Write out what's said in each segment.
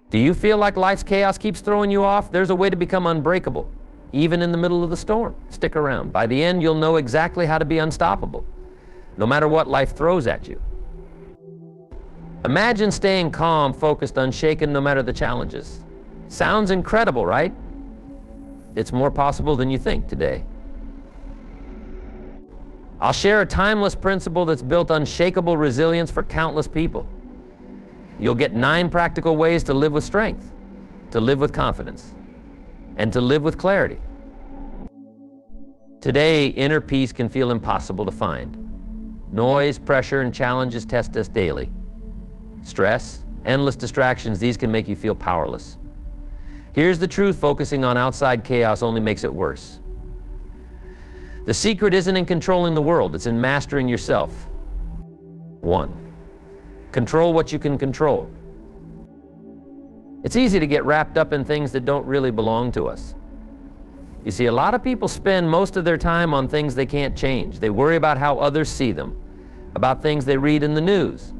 Do you feel like life's chaos keeps throwing you off? There's a way to become unbreakable, even in the middle of the storm. Stick around. By the end, you'll know exactly how to be unstoppable, no matter what life throws at you. Imagine staying calm, focused, unshaken, no matter the challenges. Sounds incredible, right? It's more possible than you think today. I'll share a timeless principle that's built unshakable resilience for countless people. You'll get 9 practical ways to live with strength, to live with confidence, and to live with clarity. Today, inner peace can feel impossible to find. Noise, pressure, and challenges test us daily. Stress, endless distractions, these can make you feel powerless. Here's the truth: focusing on outside chaos only makes it worse. The secret isn't in controlling the world, it's in mastering yourself. 1. Control what you can control. It's easy to get wrapped up in things that don't really belong to us. You see, a lot of people spend most of their time on things they can't change. They worry about how others see them, about things they read in the news,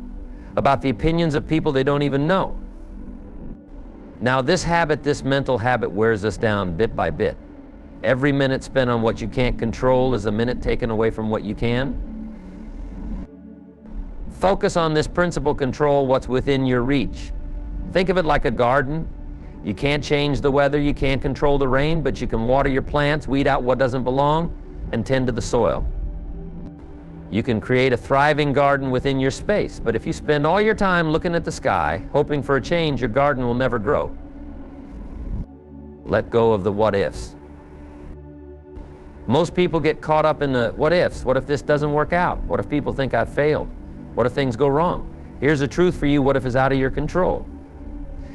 about the opinions of people they don't even know. Now, this mental habit wears us down bit by bit. Every minute spent on what you can't control is a minute taken away from what you can. Focus on this principle: control what's within your reach. Think of it like a garden. You can't change the weather, you can't control the rain, but you can water your plants, weed out what doesn't belong, and tend to the soil. You can create a thriving garden within your space, but if you spend all your time looking at the sky, hoping for a change, your garden will never grow. Let go of the what ifs. Most people get caught up in the what ifs. What if this doesn't work out? What if people think I've failed? What if things go wrong? Here's the truth for you: what if is out of your control.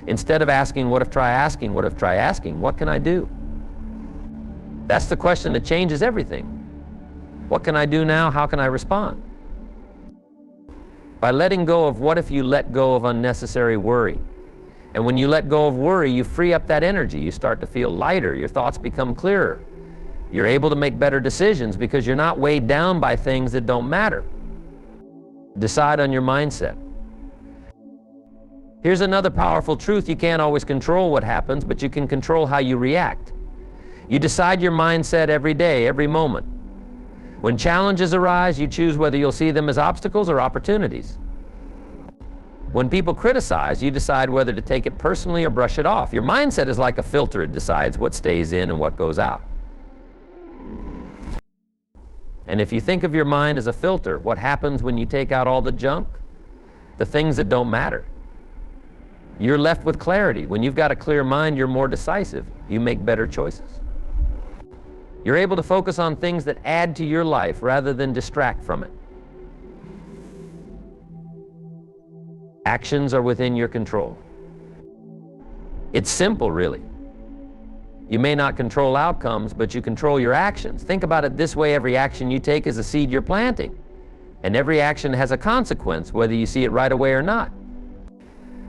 Instead of asking what if, try asking what if, try asking what can I do? That's the question that changes everything. What can I do now? How can I respond? By letting go of what if, you let go of unnecessary worry. And when you let go of worry, you free up that energy. You start to feel lighter. Your thoughts become clearer. You're able to make better decisions because you're not weighed down by things that don't matter. Decide on your mindset. Here's another powerful truth: you can't always control what happens, but you can control how you react. You decide your mindset every day, every moment. When challenges arise, you choose whether you'll see them as obstacles or opportunities. When people criticize, you decide whether to take it personally or brush it off. Your mindset is like a filter. It decides what stays in and what goes out. And if you think of your mind as a filter, what happens when you take out all the junk? The things that don't matter. You're left with clarity. When you've got a clear mind, you're more decisive. You make better choices. You're able to focus on things that add to your life rather than distract from it. Actions are within your control. It's simple, really. You may not control outcomes, but you control your actions. Think about it this way: every action you take is a seed you're planting. And every action has a consequence, whether you see it right away or not.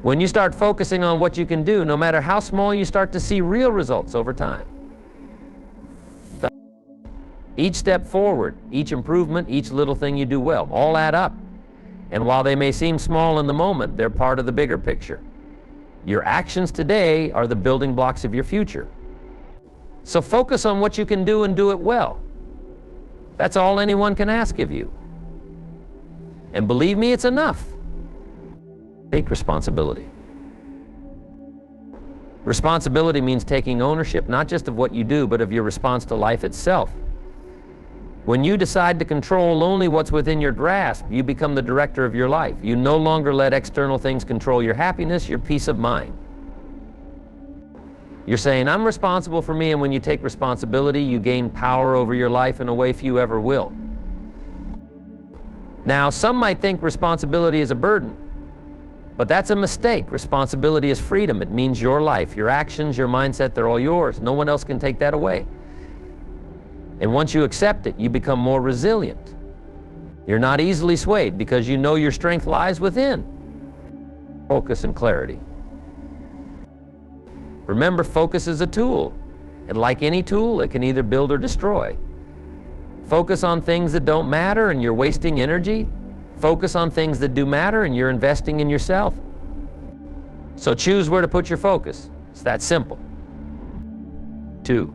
When you start focusing on what you can do, no matter how small, you start to see real results over time. Each step forward, each improvement, each little thing you do well, all add up. And while they may seem small in the moment, they're part of the bigger picture. Your actions today are the building blocks of your future. So focus on what you can do and do it well. That's all anyone can ask of you. And believe me, it's enough. Take responsibility. Responsibility means taking ownership, not just of what you do, but of your response to life itself. When you decide to control only what's within your grasp, you become the director of your life. You no longer let external things control your happiness, your peace of mind. You're saying, I'm responsible for me, and when you take responsibility, you gain power over your life in a way few ever will. Now, some might think responsibility is a burden, but that's a mistake. Responsibility is freedom. It means your life, your actions, your mindset, they're all yours. No one else can take that away. And once you accept it, you become more resilient. You're not easily swayed because you know your strength lies within. Focus and clarity. Remember, focus is a tool, and like any tool, it can either build or destroy. Focus on things that don't matter and you're wasting energy. Focus on things that do matter and you're investing in yourself. So choose where to put your focus. It's that simple. 2,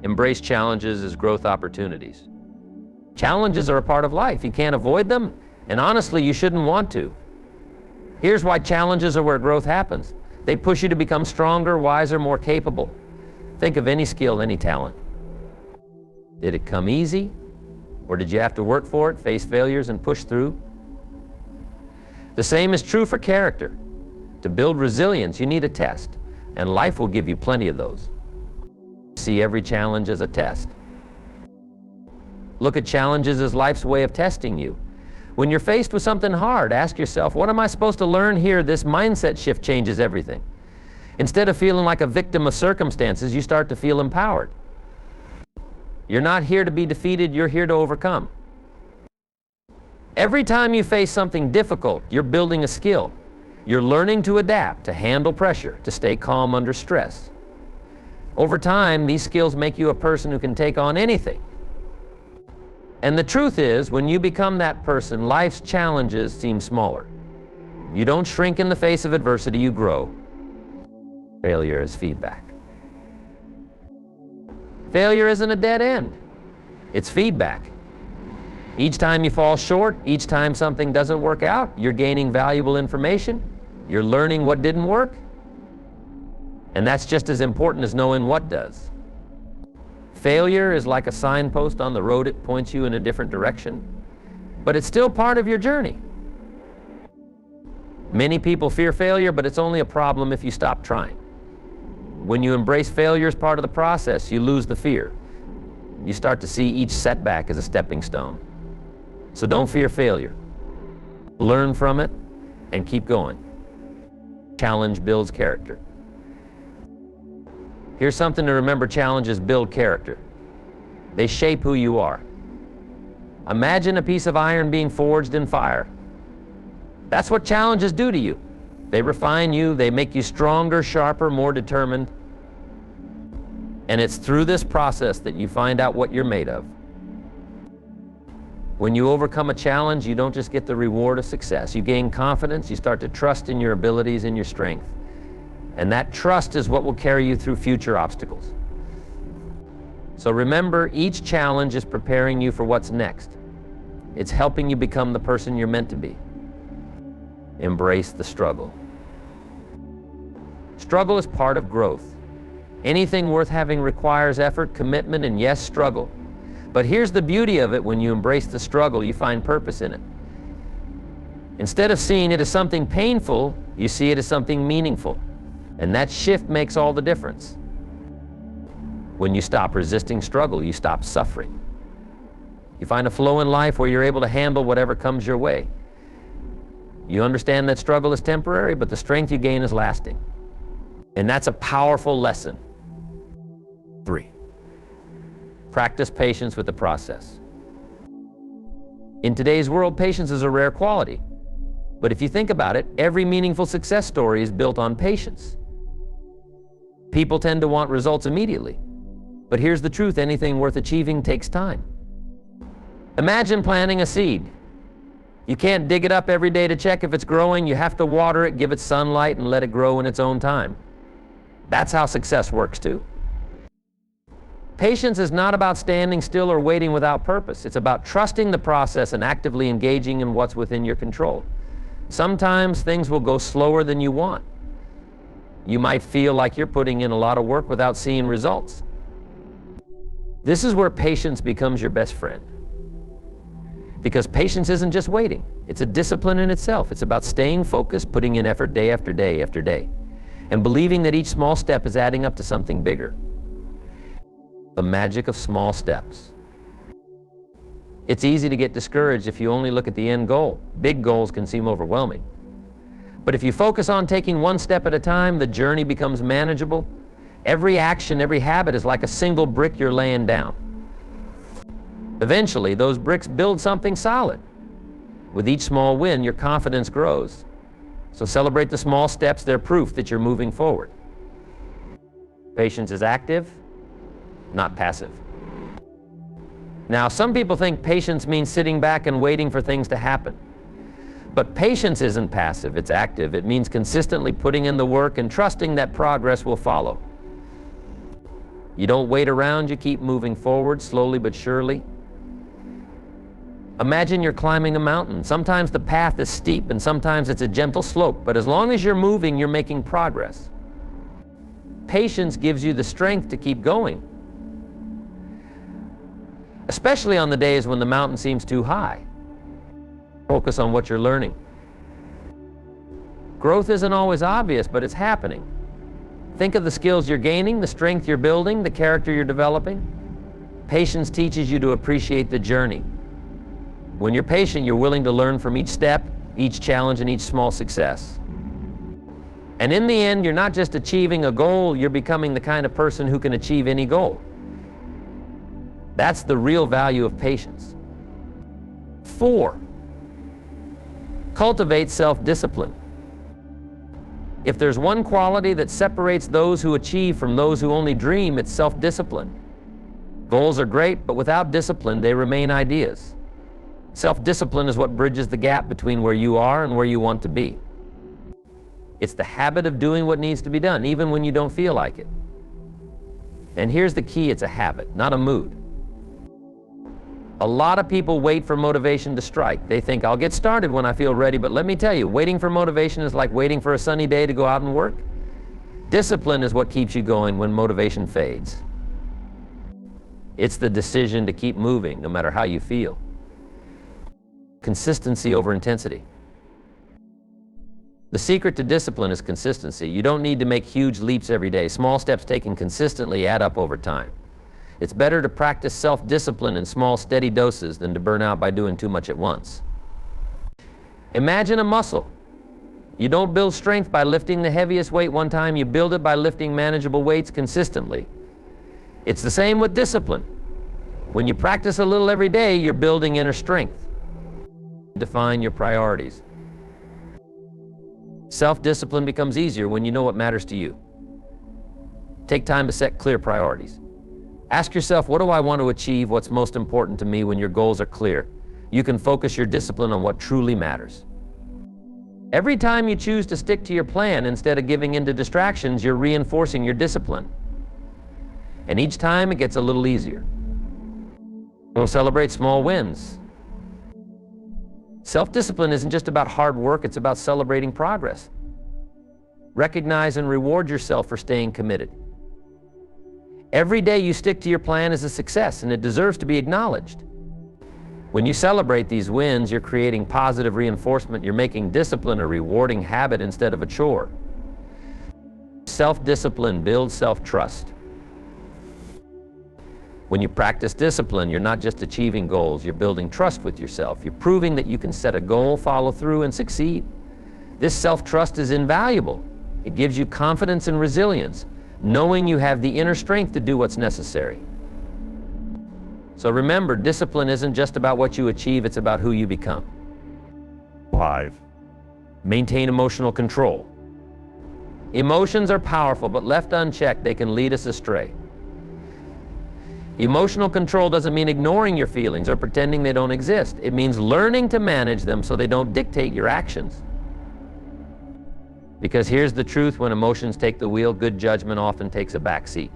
embrace challenges as growth opportunities. Challenges are a part of life. You can't avoid them, and honestly, you shouldn't want to. Here's why challenges are where growth happens. They push you to become stronger, wiser, more capable. Think of any skill, any talent. Did it come easy? Or did you have to work for it, face failures, and push through? The same is true for character. To build resilience, you need a test, and life will give you plenty of those. See every challenge as a test. Look at challenges as life's way of testing you. When you're faced with something hard, ask yourself, what am I supposed to learn here? This mindset shift changes everything. Instead of feeling like a victim of circumstances, you start to feel empowered. You're not here to be defeated, you're here to overcome. Every time you face something difficult, you're building a skill. You're learning to adapt, to handle pressure, to stay calm under stress. Over time, these skills make you a person who can take on anything. And the truth is, when you become that person, life's challenges seem smaller. You don't shrink in the face of adversity, you grow. Failure is feedback. Failure isn't a dead end. It's feedback. Each time you fall short, each time something doesn't work out, you're gaining valuable information. You're learning what didn't work. And that's just as important as knowing what does. Failure is like a signpost on the road. It points you in a different direction. But it's still part of your journey. Many people fear failure, but it's only a problem if you stop trying. When you embrace failure as part of the process, you lose the fear. You start to see each setback as a stepping stone. So don't fear failure. Learn from it and keep going. Challenge builds character. Here's something to remember: challenges build character. They shape who you are. Imagine a piece of iron being forged in fire. That's what challenges do to you. They refine you, they make you stronger, sharper, more determined. And it's through this process that you find out what you're made of. When you overcome a challenge, you don't just get the reward of success. You gain confidence, you start to trust in your abilities and your strength. And that trust is what will carry you through future obstacles. So remember, each challenge is preparing you for what's next. It's helping you become the person you're meant to be. Embrace the struggle. Struggle is part of growth. Anything worth having requires effort, commitment, and yes, struggle. But here's the beauty of it: when you embrace the struggle, you find purpose in it. Instead of seeing it as something painful, you see it as something meaningful. And that shift makes all the difference. When you stop resisting struggle, you stop suffering. You find a flow in life where you're able to handle whatever comes your way. You understand that struggle is temporary, but the strength you gain is lasting. And that's a powerful lesson. 3, practice patience with the process. In today's world, patience is a rare quality. But if you think about it, every meaningful success story is built on patience. People tend to want results immediately. But here's the truth: anything worth achieving takes time. Imagine planting a seed. You can't dig it up every day to check if it's growing. You have to water it, give it sunlight, and let it grow in its own time. That's how success works too. Patience is not about standing still or waiting without purpose. It's about trusting the process and actively engaging in what's within your control. Sometimes things will go slower than you want. You might feel like you're putting in a lot of work without seeing results. This is where patience becomes your best friend. Because patience isn't just waiting. It's a discipline in itself. It's about staying focused, putting in effort day after day after day, and believing that each small step is adding up to something bigger. The magic of small steps. It's easy to get discouraged if you only look at the end goal. Big goals can seem overwhelming. But if you focus on taking one step at a time, the journey becomes manageable. Every action, every habit is like a single brick you're laying down. Eventually, those bricks build something solid. With each small win, your confidence grows. So celebrate the small steps. They're proof that you're moving forward. Patience is active, not passive. Now, some people think patience means sitting back and waiting for things to happen. But patience isn't passive, it's active. It means consistently putting in the work and trusting that progress will follow. You don't wait around, you keep moving forward, slowly but surely. Imagine you're climbing a mountain. Sometimes the path is steep and sometimes it's a gentle slope, but as long as you're moving, you're making progress. Patience gives you the strength to keep going, especially on the days when the mountain seems too high. Focus on what you're learning. Growth isn't always obvious, but it's happening. Think of the skills you're gaining, the strength you're building, the character you're developing. Patience teaches you to appreciate the journey. When you're patient, you're willing to learn from each step, each challenge, and each small success. And in the end, you're not just achieving a goal, you're becoming the kind of person who can achieve any goal. That's the real value of patience. 4, cultivate self-discipline. If there's one quality that separates those who achieve from those who only dream, it's self-discipline. Goals are great, but without discipline, they remain ideas. Self-discipline is what bridges the gap between where you are and where you want to be. It's the habit of doing what needs to be done, even when you don't feel like it. And here's the key, it's a habit, not a mood. A lot of people wait for motivation to strike. They think, I'll get started when I feel ready, but let me tell you, waiting for motivation is like waiting for a sunny day to go out and work. Discipline is what keeps you going when motivation fades. It's the decision to keep moving, no matter how you feel. Consistency over intensity. The secret to discipline is consistency. You don't need to make huge leaps every day. Small steps taken consistently add up over time. It's better to practice self-discipline in small, steady doses than to burn out by doing too much at once. Imagine a muscle. You don't build strength by lifting the heaviest weight one time, you build it by lifting manageable weights consistently. It's the same with discipline. When you practice a little every day, you're building inner strength. Define your priorities. Self-discipline becomes easier when you know what matters to you. Take time to set clear priorities. Ask yourself, what do I want to achieve? What's most important to me? When your goals are clear, you can focus your discipline on what truly matters. Every time you choose to stick to your plan instead of giving in to distractions, you're reinforcing your discipline. And each time it gets a little easier. We'll celebrate small wins. Self-discipline isn't just about hard work, it's about celebrating progress. Recognize and reward yourself for staying committed. Every day you stick to your plan is a success, and it deserves to be acknowledged. When you celebrate these wins, you're creating positive reinforcement. You're making discipline a rewarding habit instead of a chore. Self-discipline builds self-trust. When you practice discipline, you're not just achieving goals, you're building trust with yourself. You're proving that you can set a goal, follow through, and succeed. This self-trust is invaluable. It gives you confidence and resilience, knowing you have the inner strength to do what's necessary. So remember, discipline isn't just about what you achieve, it's about who you become. 5. Maintain emotional control. Emotions are powerful, but left unchecked, they can lead us astray. Emotional control doesn't mean ignoring your feelings or pretending they don't exist. It means learning to manage them so they don't dictate your actions. Because here's the truth, when emotions take the wheel, good judgment often takes a back seat.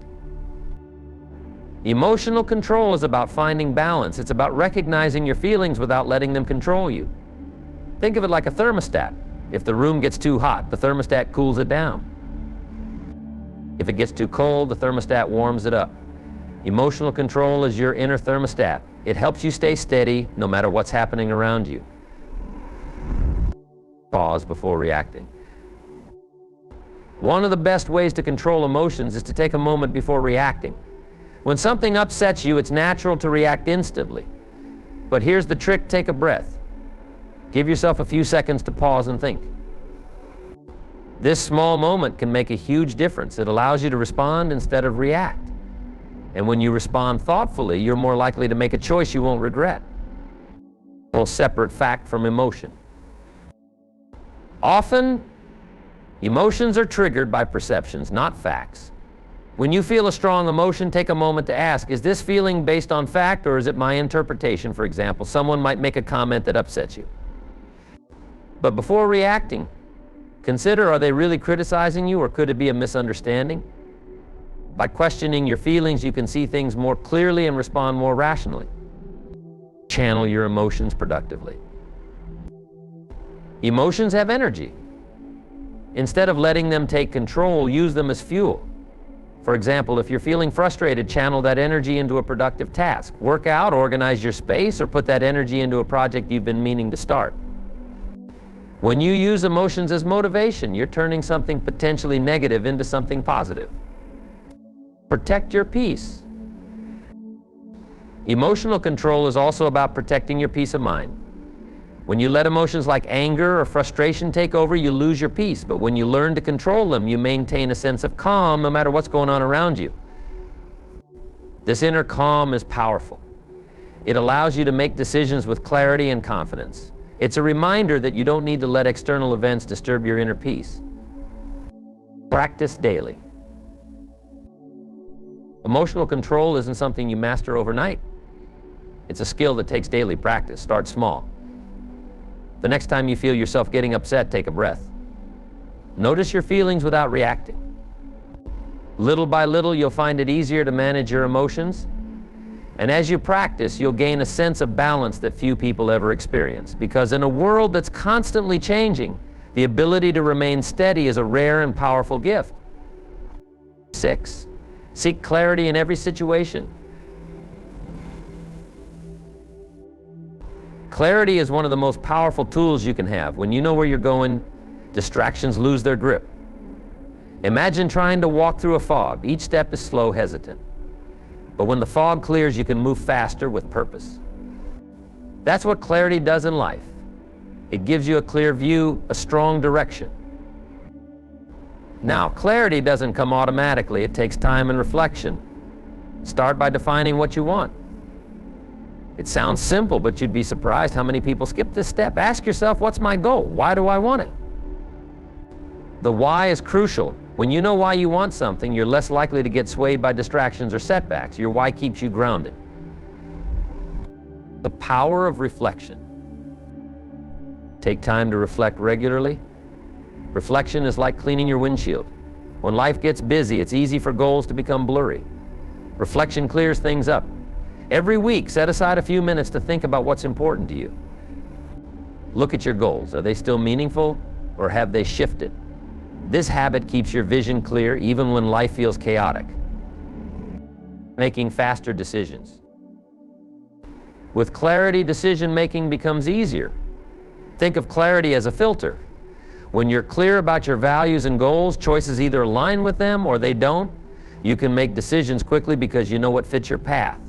Emotional control is about finding balance. It's about recognizing your feelings without letting them control you. Think of it like a thermostat. If the room gets too hot, the thermostat cools it down. If it gets too cold, the thermostat warms it up. Emotional control is your inner thermostat. It helps you stay steady no matter what's happening around you. Pause before reacting. One of the best ways to control emotions is to take a moment before reacting. When something upsets you, it's natural to react instantly. But here's the trick, take a breath. Give yourself a few seconds to pause and think. This small moment can make a huge difference. It allows you to respond instead of react. And when you respond thoughtfully, you're more likely to make a choice you won't regret. A separate fact from emotion. Often, emotions are triggered by perceptions, not facts. When you feel a strong emotion, take a moment to ask, is this feeling based on fact or is it my interpretation? For example, someone might make a comment that upsets you. But before reacting, consider, are they really criticizing you, or could it be a misunderstanding? By questioning your feelings, you can see things more clearly and respond more rationally. Channel your emotions productively. Emotions have energy. Instead of letting them take control, use them as fuel. For example, if you're feeling frustrated, channel that energy into a productive task. Work out, organize your space, or put that energy into a project you've been meaning to start. When you use emotions as motivation, you're turning something potentially negative into something positive. Protect your peace. Emotional control is also about protecting your peace of mind. When you let emotions like anger or frustration take over, you lose your peace. But when you learn to control them, you maintain a sense of calm no matter what's going on around you. This inner calm is powerful. It allows you to make decisions with clarity and confidence. It's a reminder that you don't need to let external events disturb your inner peace. Practice daily. Emotional control isn't something you master overnight. It's a skill that takes daily practice. Start small. The next time you feel yourself getting upset, take a breath. Notice your feelings without reacting. Little by little, you'll find it easier to manage your emotions. And as you practice, you'll gain a sense of balance that few people ever experience. Because in a world that's constantly changing, the ability to remain steady is a rare and powerful gift. 6. Seek clarity in every situation. Clarity is one of the most powerful tools you can have. When you know where you're going, distractions lose their grip. Imagine trying to walk through a fog. Each step is slow, hesitant. But when the fog clears, you can move faster with purpose. That's what clarity does in life. It gives you a clear view, a strong direction. Now, clarity doesn't come automatically. It takes time and reflection. Start by defining what you want. It sounds simple, but you'd be surprised how many people skip this step. Ask yourself, what's my goal? Why do I want it? The why is crucial. When you know why you want something, you're less likely to get swayed by distractions or setbacks. Your why keeps you grounded. The power of reflection. Take time to reflect regularly. Reflection is like cleaning your windshield. When life gets busy, it's easy for goals to become blurry. Reflection clears things up. Every week, set aside a few minutes to think about what's important to you. Look at your goals. Are they still meaningful, or have they shifted? This habit keeps your vision clear even when life feels chaotic. Making faster decisions. With clarity, decision-making becomes easier. Think of clarity as a filter. When you're clear about your values and goals, choices either align with them or they don't. You can make decisions quickly because you know what fits your path.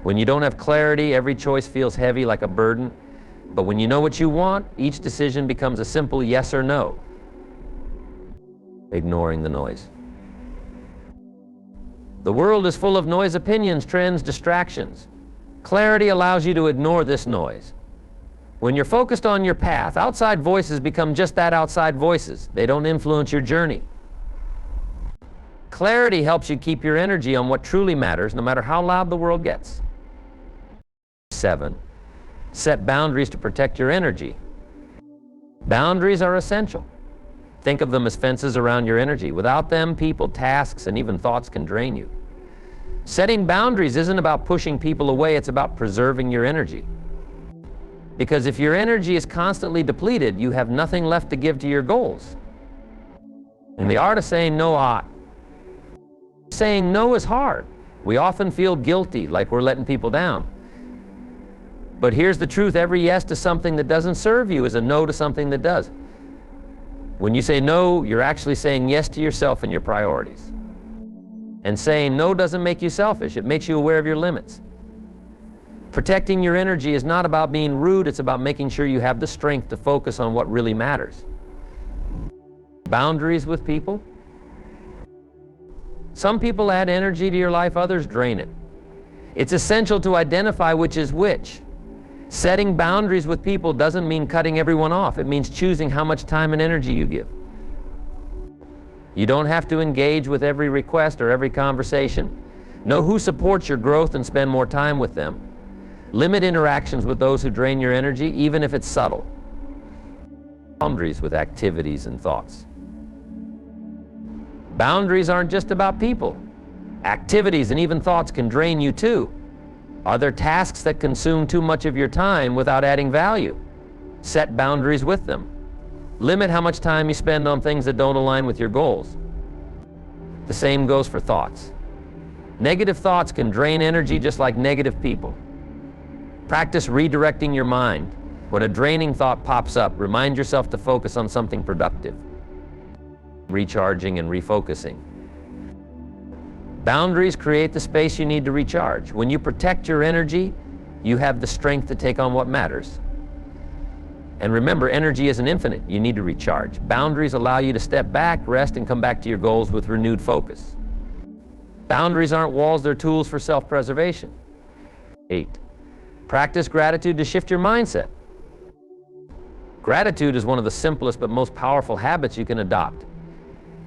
When you don't have clarity, every choice feels heavy, like a burden. But when you know what you want, each decision becomes a simple yes or no. Ignoring the noise. The world is full of noise, opinions, trends, distractions. Clarity allows you to ignore this noise. When you're focused on your path, outside voices become just that, outside voices. They don't influence your journey. Clarity helps you keep your energy on what truly matters, no matter how loud the world gets. 7. Set boundaries to protect your energy. Boundaries are essential. Think of them as fences around your energy. Without them, people, tasks, and even thoughts can drain you. Setting boundaries isn't about pushing people away, it's about preserving your energy. Because if your energy is constantly depleted, you have nothing left to give to your goals. And the art of saying no, saying no is hard. We often feel guilty, like we're letting people down. But here's the truth, every yes to something that doesn't serve you is a no to something that does. When you say no, you're actually saying yes to yourself and your priorities. And saying no doesn't make you selfish, it makes you aware of your limits. Protecting your energy is not about being rude, it's about making sure you have the strength to focus on what really matters. Boundaries with people. Some people add energy to your life, others drain it. It's essential to identify which is which. Setting boundaries with people doesn't mean cutting everyone off. It means choosing how much time and energy you give. You don't have to engage with every request or every conversation. Know who supports your growth and spend more time with them. Limit interactions with those who drain your energy, even if it's subtle. Boundaries with activities and thoughts. Boundaries aren't just about people. Activities and even thoughts can drain you too. Are there tasks that consume too much of your time without adding value? Set boundaries with them. Limit how much time you spend on things that don't align with your goals. The same goes for thoughts. Negative thoughts can drain energy just like negative people. Practice redirecting your mind. When a draining thought pops up, remind yourself to focus on something productive. Recharging and refocusing. Boundaries create the space you need to recharge. When you protect your energy, you have the strength to take on what matters. And remember, energy isn't infinite. You need to recharge. Boundaries allow you to step back, rest, and come back to your goals with renewed focus. Boundaries aren't walls, they're tools for self-preservation. 8. Practice gratitude to shift your mindset. Gratitude is one of the simplest but most powerful habits you can adopt.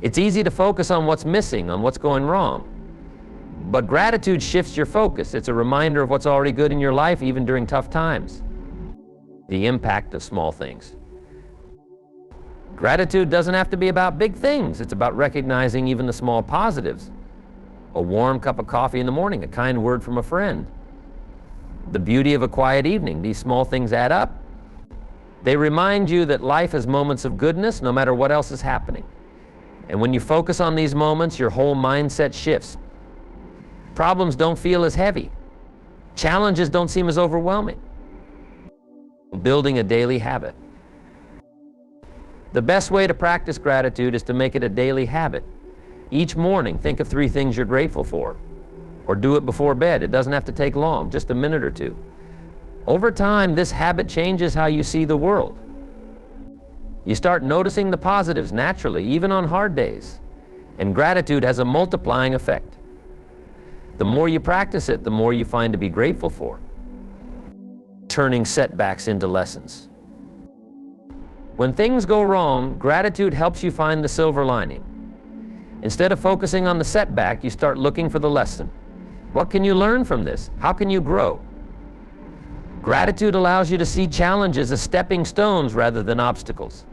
It's easy to focus on what's missing, on what's going wrong. But gratitude shifts your focus. It's a reminder of what's already good in your life, even during tough times. The impact of small things. Gratitude doesn't have to be about big things. It's about recognizing even the small positives. A warm cup of coffee in the morning, a kind word from a friend. The beauty of a quiet evening. These small things add up. They remind you that life has moments of goodness no matter what else is happening. And when you focus on these moments, your whole mindset shifts. Problems don't feel as heavy. Challenges don't seem as overwhelming. Building a daily habit. The best way to practice gratitude is to make it a daily habit. Each morning, think of 3 things you're grateful for. Or do it before bed. It doesn't have to take long, just a minute or 2. Over time, this habit changes how you see the world. You start noticing the positives naturally, even on hard days. And gratitude has a multiplying effect. The more you practice it, the more you find to be grateful for. Turning setbacks into lessons. When things go wrong, gratitude helps you find the silver lining. Instead of focusing on the setback, you start looking for the lesson. What can you learn from this? How can you grow? Gratitude allows you to see challenges as stepping stones rather than obstacles.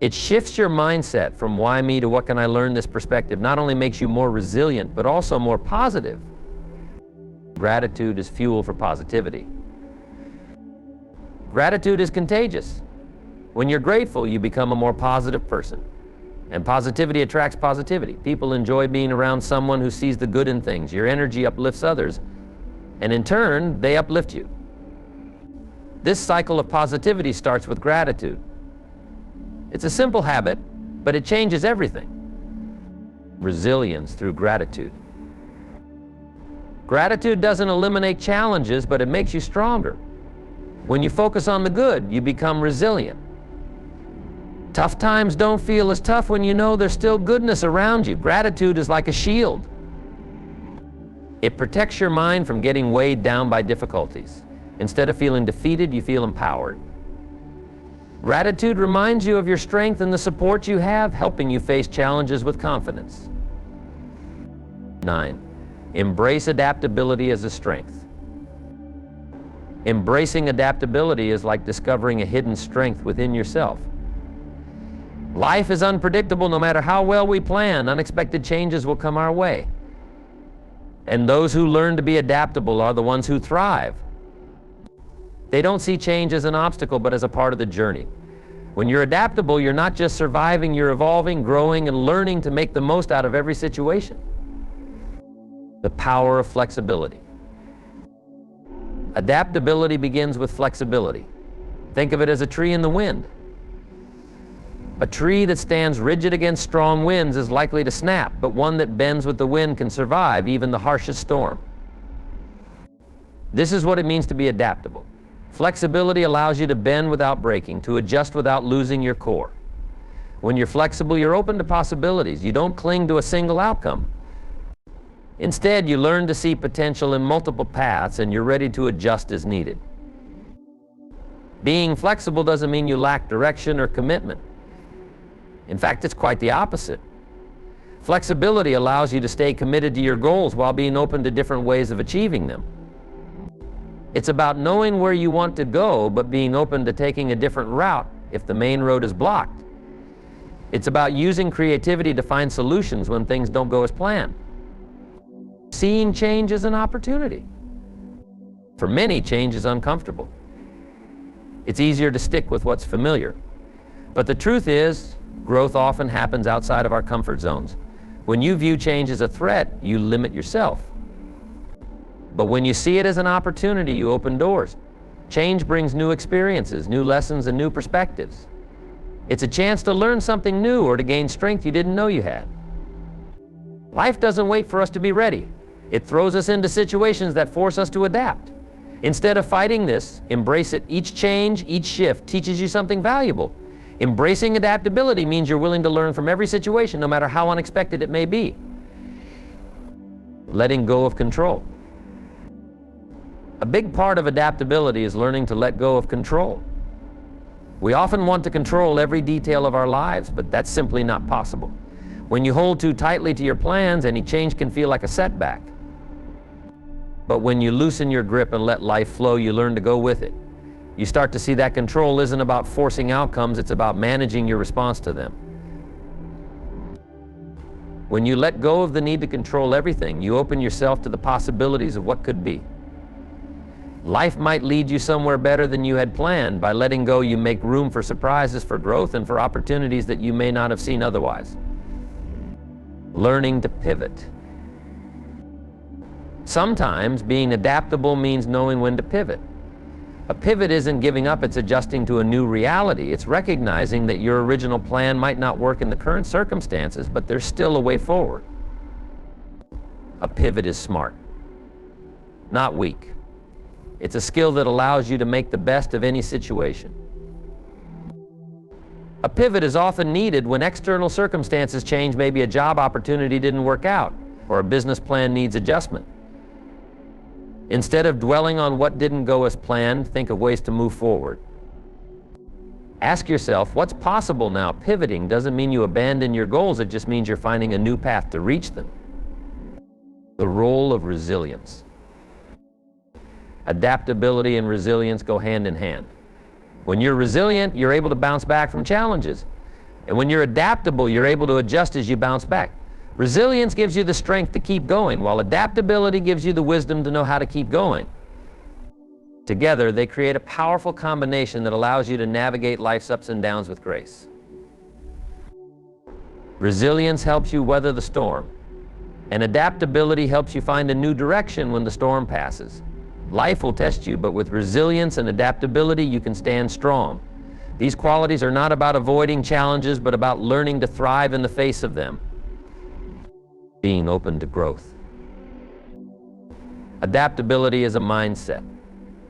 It shifts your mindset from why me to what can I learn. This perspective not only makes you more resilient, but also more positive. Gratitude is fuel for positivity. Gratitude is contagious. When you're grateful, you become a more positive person. And positivity attracts positivity. People enjoy being around someone who sees the good in things. Your energy uplifts others, and in turn, they uplift you. This cycle of positivity starts with gratitude. It's a simple habit, but it changes everything. Resilience through gratitude. Gratitude doesn't eliminate challenges, but it makes you stronger. When you focus on the good, you become resilient. Tough times don't feel as tough when you know there's still goodness around you. Gratitude is like a shield. It protects your mind from getting weighed down by difficulties. Instead of feeling defeated, you feel empowered. Gratitude reminds you of your strength and the support you have, helping you face challenges with confidence. 9. Embrace adaptability as a strength. Embracing adaptability is like discovering a hidden strength within yourself. Life is unpredictable. No matter how well we plan, unexpected changes will come our way. And those who learn to be adaptable are the ones who thrive. They don't see change as an obstacle, but as a part of the journey. When you're adaptable, you're not just surviving, you're evolving, growing, and learning to make the most out of every situation. The power of flexibility. Adaptability begins with flexibility. Think of it as a tree in the wind. A tree that stands rigid against strong winds is likely to snap, but one that bends with the wind can survive even the harshest storm. This is what it means to be adaptable. Flexibility allows you to bend without breaking, to adjust without losing your core. When you're flexible, you're open to possibilities. You don't cling to a single outcome. Instead, you learn to see potential in multiple paths, and you're ready to adjust as needed. Being flexible doesn't mean you lack direction or commitment. In fact, it's quite the opposite. Flexibility allows you to stay committed to your goals while being open to different ways of achieving them. It's about knowing where you want to go, but being open to taking a different route if the main road is blocked. It's about using creativity to find solutions when things don't go as planned. Seeing change as an opportunity. For many, change is uncomfortable. It's easier to stick with what's familiar. But the truth is, growth often happens outside of our comfort zones. When you view change as a threat, you limit yourself. But when you see it as an opportunity, you open doors. Change brings new experiences, new lessons, and new perspectives. It's a chance to learn something new or to gain strength you didn't know you had. Life doesn't wait for us to be ready. It throws us into situations that force us to adapt. Instead of fighting this, embrace it. Each change, each shift teaches you something valuable. Embracing adaptability means you're willing to learn from every situation, no matter how unexpected it may be. Letting go of control. A big part of adaptability is learning to let go of control. We often want to control every detail of our lives, but that's simply not possible. When you hold too tightly to your plans, any change can feel like a setback. But when you loosen your grip and let life flow, you learn to go with it. You start to see that control isn't about forcing outcomes, it's about managing your response to them. When you let go of the need to control everything, you open yourself to the possibilities of what could be. Life might lead you somewhere better than you had planned. By letting go, you make room for surprises, for growth, and for opportunities that you may not have seen otherwise. Learning to pivot. Sometimes being adaptable means knowing when to pivot. A pivot isn't giving up, it's adjusting to a new reality. It's recognizing that your original plan might not work in the current circumstances, but there's still a way forward. A pivot is smart, not weak. It's a skill that allows you to make the best of any situation. A pivot is often needed when external circumstances change. Maybe a job opportunity didn't work out, or a business plan needs adjustment. Instead of dwelling on what didn't go as planned, think of ways to move forward. Ask yourself, what's possible now? Pivoting doesn't mean you abandon your goals, it just means you're finding a new path to reach them. The role of resilience. Adaptability and resilience go hand in hand. When you're resilient, you're able to bounce back from challenges. And when you're adaptable, you're able to adjust as you bounce back. Resilience gives you the strength to keep going, while adaptability gives you the wisdom to know how to keep going. Together, they create a powerful combination that allows you to navigate life's ups and downs with grace. Resilience helps you weather the storm, and adaptability helps you find a new direction when the storm passes. Life will test you, but with resilience and adaptability, you can stand strong. These qualities are not about avoiding challenges, but about learning to thrive in the face of them. Being open to growth. Adaptability is a mindset.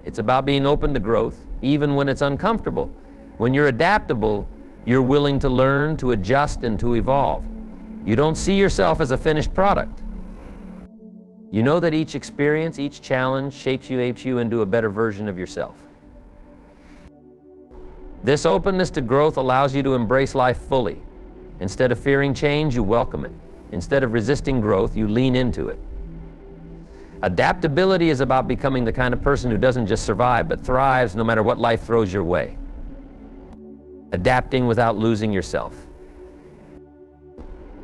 It's about being open to growth, even when it's uncomfortable. When you're adaptable, you're willing to learn, to adjust, and to evolve. You don't see yourself as a finished product. You know that each experience, each challenge shapes you into a better version of yourself. This openness to growth allows you to embrace life fully. Instead of fearing change, you welcome it. Instead of resisting growth, you lean into it. Adaptability is about becoming the kind of person who doesn't just survive, but thrives no matter what life throws your way. Adapting without losing yourself.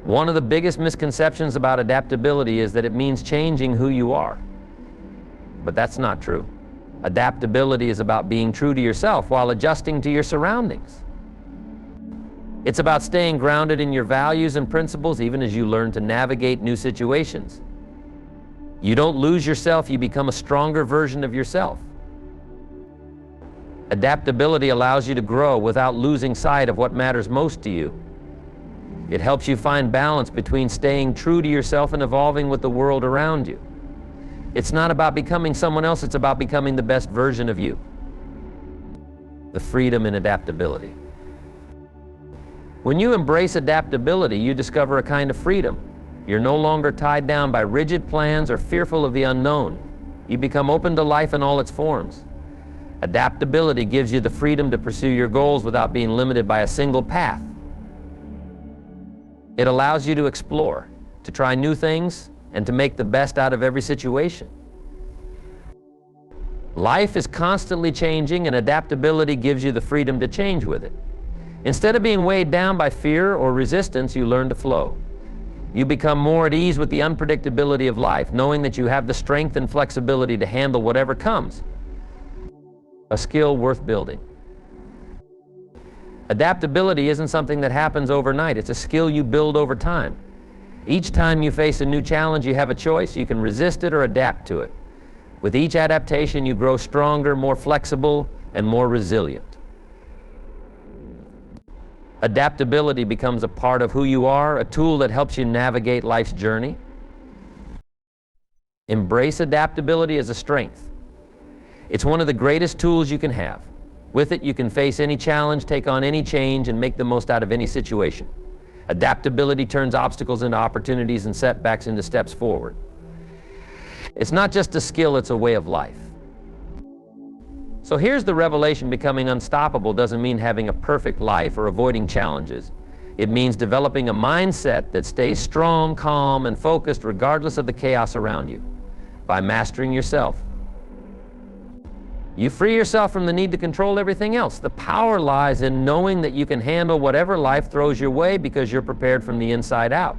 One of the biggest misconceptions about adaptability is that it means changing who you are. But that's not true. Adaptability is about being true to yourself while adjusting to your surroundings. It's about staying grounded in your values and principles even as you learn to navigate new situations. You don't lose yourself, you become a stronger version of yourself. Adaptability allows you to grow without losing sight of what matters most to you. It helps you find balance between staying true to yourself and evolving with the world around you. It's not about becoming someone else, it's about becoming the best version of you. The freedom in adaptability. When you embrace adaptability, you discover a kind of freedom. You're no longer tied down by rigid plans or fearful of the unknown. You become open to life in all its forms. Adaptability gives you the freedom to pursue your goals without being limited by a single path. It allows you to explore, to try new things, and to make the best out of every situation. Life is constantly changing, and adaptability gives you the freedom to change with it. Instead of being weighed down by fear or resistance, you learn to flow. You become more at ease with the unpredictability of life, knowing that you have the strength and flexibility to handle whatever comes. A skill worth building. Adaptability isn't something that happens overnight. It's a skill you build over time. Each time you face a new challenge, you have a choice. You can resist it or adapt to it. With each adaptation, you grow stronger, more flexible, and more resilient. Adaptability becomes a part of who you are, a tool that helps you navigate life's journey. Embrace adaptability as a strength. It's one of the greatest tools you can have. With it, you can face any challenge, take on any change, and make the most out of any situation. Adaptability turns obstacles into opportunities and setbacks into steps forward. It's not just a skill, it's a way of life. So here's the revelation: becoming unstoppable doesn't mean having a perfect life or avoiding challenges. It means developing a mindset that stays strong, calm, and focused regardless of the chaos around you. By mastering yourself, you free yourself from the need to control everything else. The power lies in knowing that you can handle whatever life throws your way because you're prepared from the inside out.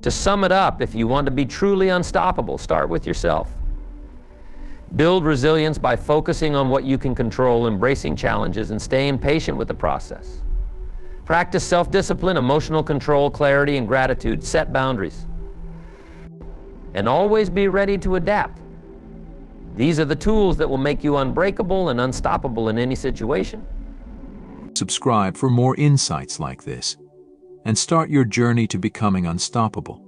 To sum it up, if you want to be truly unstoppable, start with yourself. Build resilience by focusing on what you can control, embracing challenges, and staying patient with the process. Practice self-discipline, emotional control, clarity, and gratitude. Set boundaries. And always be ready to adapt. These are the tools that will make you unbreakable and unstoppable in any situation. Subscribe for more insights like this, and start your journey to becoming unstoppable.